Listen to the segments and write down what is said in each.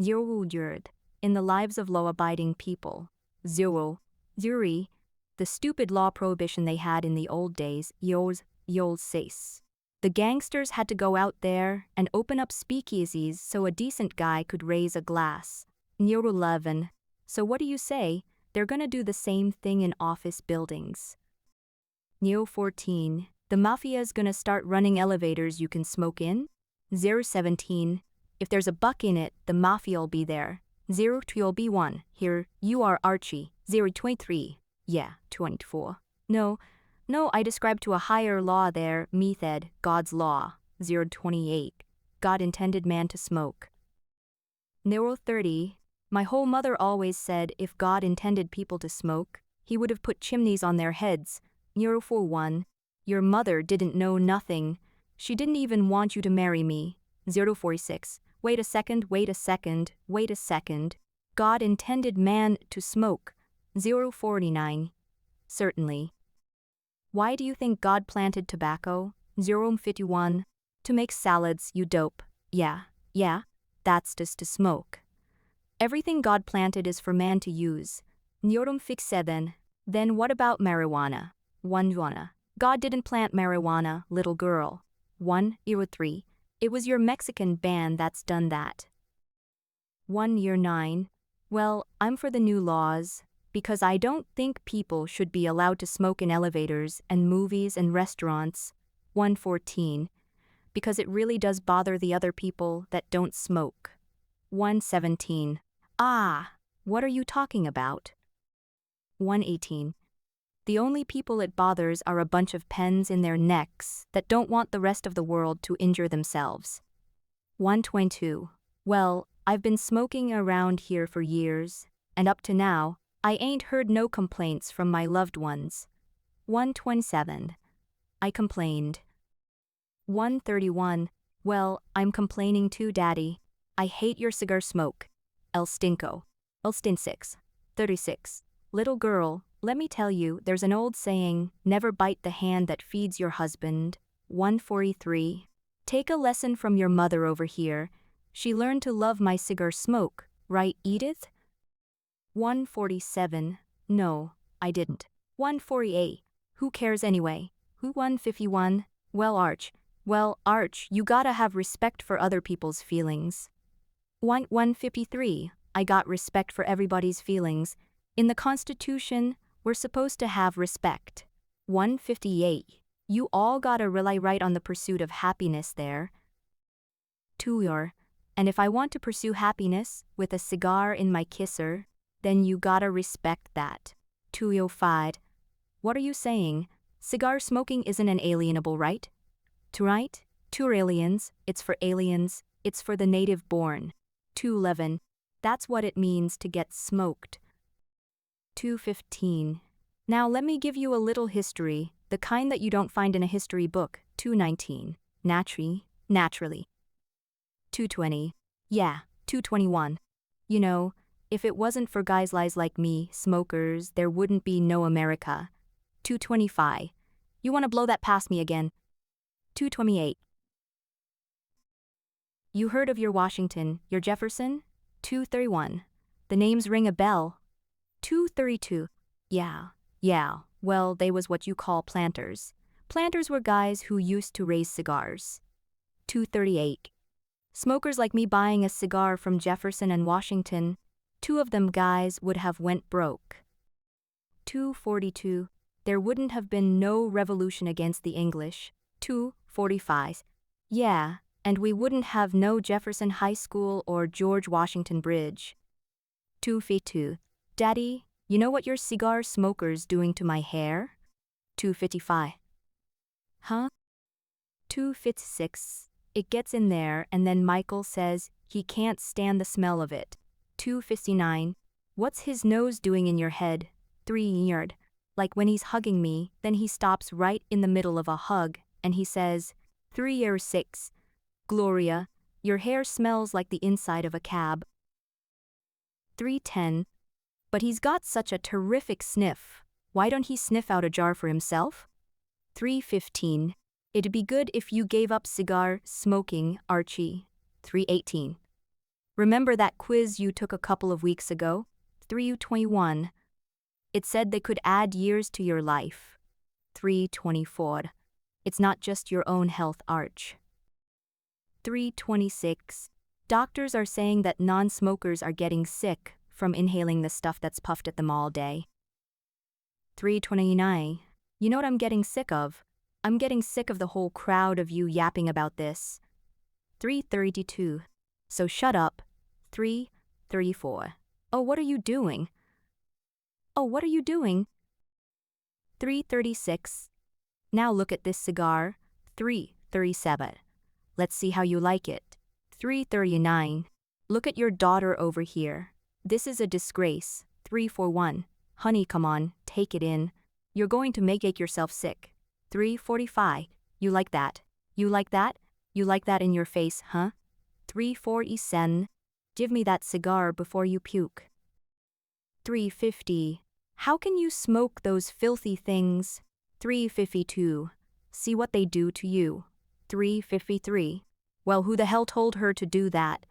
0 in the lives of law-abiding people. 0 the stupid law prohibition they had in the old days. Yol 6. The gangsters had to go out there and open up speakeasies so a decent guy could raise a glass. 11. So what do you say? They're gonna do the same thing in office buildings. 14. The mafia's gonna start running elevators you can smoke in. 17. If there's a buck in it, the mafia'll be there. 2'll be 1. Here, you are Archie. 23. Yeah, 24. No, I describe to a higher law there, method, God's law. 28. God intended man to smoke. 30. My whole mother always said if God intended people to smoke, he would have put chimneys on their heads. 1. Your mother didn't know nothing. She didn't even want you to marry me. 46. Wait a second. God intended man to smoke. 49. Certainly. Why do you think God planted tobacco? 51. To make salads, you dope. Yeah, that's just to smoke. Everything God planted is for man to use. 7. Then what about marijuana? 1. God didn't plant marijuana, little girl. 3. It was your Mexican band that's done that. 9. Well, I'm for the new laws, because I don't think people should be allowed to smoke in elevators and movies and restaurants. 14. Because it really does bother the other people that don't smoke. 17. What are you talking about? 18. The only people it bothers are a bunch of pens in their necks that don't want the rest of the world to injure themselves. 22. Well, I've been smoking around here for years, and up to now, I ain't heard no complaints from my loved ones. 27. I complained. 31. Well, I'm complaining too, Daddy. I hate your cigar smoke. El Stinko. 36. Little girl, let me tell you, there's an old saying, never bite the hand that feeds your husband. 143. Take a lesson from your mother over here. She learned to love my cigar smoke, right, Edith? 147. No, I didn't. 148. Who cares anyway? Who? 151. Well, Arch, you gotta have respect for other people's feelings. 153. I got respect for everybody's feelings. In the Constitution, we're supposed to have respect. 158. You all gotta rely right on the pursuit of happiness there. 2. And if I want to pursue happiness with a cigar in my kisser, then you gotta respect that. 205. What are you saying? Cigar smoking isn't an alienable right? To right? To aliens, it's for aliens, it's for the native born. 211. That's what it means to get smoked. 215. Now let me give you a little history, the kind that you don't find in a history book. 219. Naturally. 220. Yeah, 221. You know, if it wasn't for guys like me, smokers, there wouldn't be no America. 225. You wanna blow that past me again? 228. You heard of your Washington, your Jefferson? 231. The names ring a bell. 232. Yeah, well, they was what you call planters. Planters were guys who used to raise cigars. 238. Smokers like me buying a cigar from Jefferson and Washington, 2 of them guys would have went broke. 242. There wouldn't have been no revolution against the English. 245. Yeah, and we wouldn't have no Jefferson High School or George Washington Bridge. 252. Daddy, you know what your cigar smoker's doing to my hair? 255. Huh? 256. It gets in there and then Michael says he can't stand the smell of it. 259. What's his nose doing in your head? 3. Like when he's hugging me, then he stops right in the middle of a hug and he says, 3 or 6. Gloria, your hair smells like the inside of a cab. 310. But he's got such a terrific sniff. Why don't he sniff out a jar for himself? 315. It'd be good if you gave up cigar smoking, Archie. 318. Remember that quiz you took a couple of weeks ago? 321. It said they could add years to your life. 324. It's not just your own health, Arch. 326. Doctors are saying that non-smokers are getting sick from inhaling the stuff that's puffed at them all day. 329. You know what I'm getting sick of? I'm getting sick of the whole crowd of you yapping about this. 332. So shut up. 334. Oh, what are you doing? Oh, what are you doing? 336. Now look at this cigar. 337. Let's see how you like it. 339. Look at your daughter over here. This is a disgrace. 341. Honey, come on, take it in. You're going to make yourself sick. 345. You like that? You like that? You like that in your face, huh? 347. Give me that cigar before you puke. 350. How can you smoke those filthy things? 352. See what they do to you. 353. Well, who the hell told her to do that?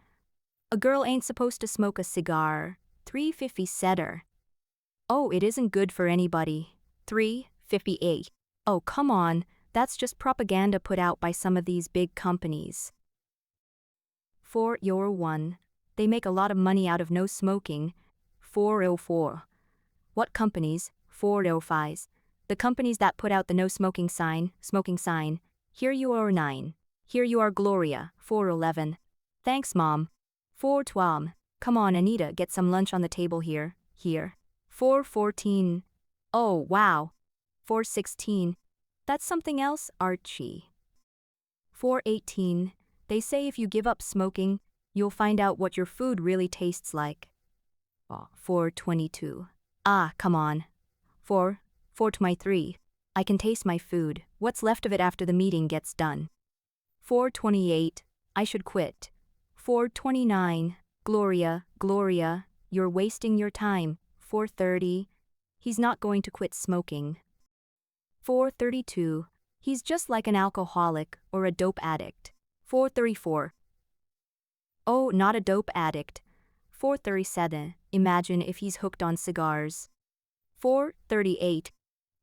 A girl ain't supposed to smoke a cigar. 357. Oh, it isn't good for anybody. 358. Oh, come on, that's just propaganda put out by some of these big companies. 401. They make a lot of money out of no smoking. 404. What companies? 405s. The companies that put out the no smoking sign, smoking sign. Here you are 9. Here you are Gloria, 411. Thanks, Mom. 412. Come on, Anita, get some lunch on the table here, here. 414. Oh, wow. 416. That's something else, Archie. 418. They say if you give up smoking, you'll find out what your food really tastes like. 422. Ah, come on. 423. I can taste my food. What's left of it after the meeting gets done? 428. I should quit. 429. Gloria, Gloria, you're wasting your time. 430. He's not going to quit smoking. 432. He's just like an alcoholic or a dope addict. 434. Oh, not a dope addict. 437. Imagine if he's hooked on cigars. 438.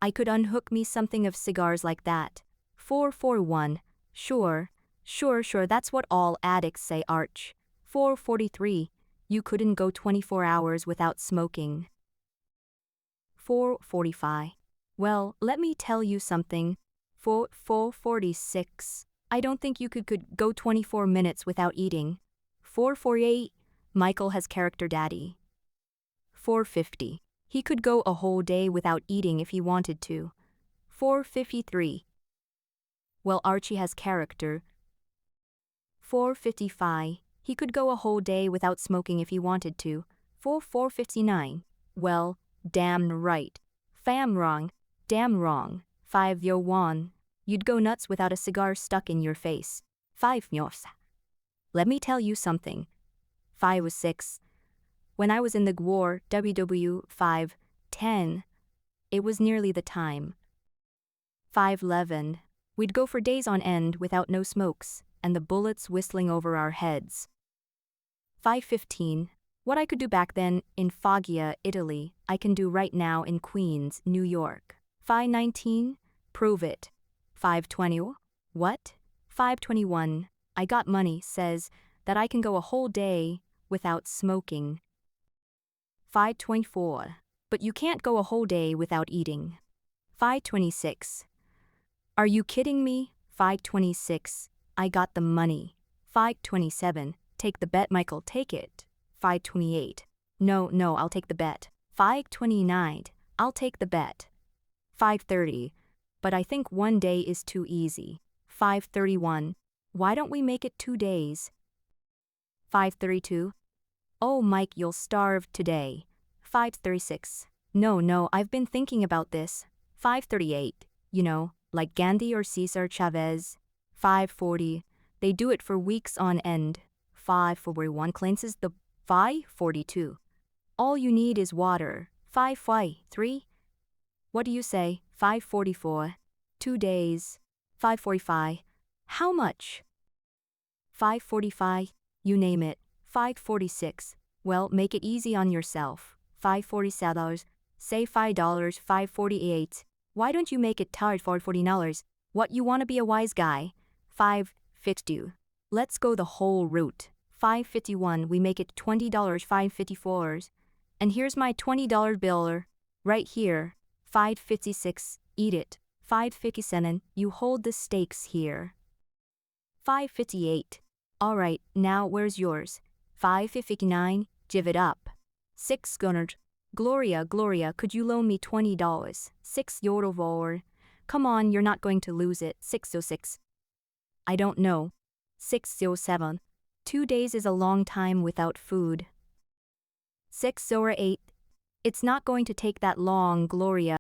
I could unhook me something of cigars like that. 441. Sure, that's what all addicts say, Arch. 443. You couldn't go 24 hours without smoking. 445. Well, let me tell you something. 446. I don't think you could go 24 minutes without eating. 448. Michael has character daddy. 450. He could go a whole day without eating if he wanted to. 453. Well, Archie has character. 455. He could go a whole day without smoking if he wanted to. 459. Well, damn right. Fam wrong. Damn wrong. 501. You'd go nuts without a cigar stuck in your face. 5 nyos. Let me tell you something. 506. When I was in the war, WW 510, it was nearly the time. 511. We'd go for days on end without no smokes, and the bullets whistling over our heads. 515. What I could do back then in Foggia, Italy, I can do right now in Queens, New York. 519. Prove it. 520. What? 521. I got money, says that I can go a whole day without smoking. 524. But you can't go a whole day without eating. 526. Are you kidding me? 526. I got the money. 527. Take the bet, Michael, take it. 528. No, I'll take the bet. 529. I'll take the bet. 530. But I think one day is too easy. 531. Why don't we make it 2 days? 532. Oh, Mike, you'll starve today. 536. No, I've been thinking about this. 538. You know, like Gandhi or Cesar Chavez. 540. They do it for weeks on end. 541 cleanses the 542. All you need is water. 543. What do you say? 544. 2 days. 545. How much? 545. You name it. $5.46. Well, make it easy on yourself. $5.47. Say $5, $5.48. Why don't you make it tired for $40? What, you wanna be a wise guy? $5.50. Let's go the whole route. $5.51. We make it $20, $5.54. And here's my $20 bill. Right here. $5.56. Eat it. $5.57. You hold the stakes here. $5.58. Alright, now where's yours? $5.59. Give it up. $6. Gloria, could you loan me $20? €6. Come on, you're not going to lose it. $6.06. I don't know. $6.07. 2 days is a long time without food. $6.08. It's not going to take that long, Gloria.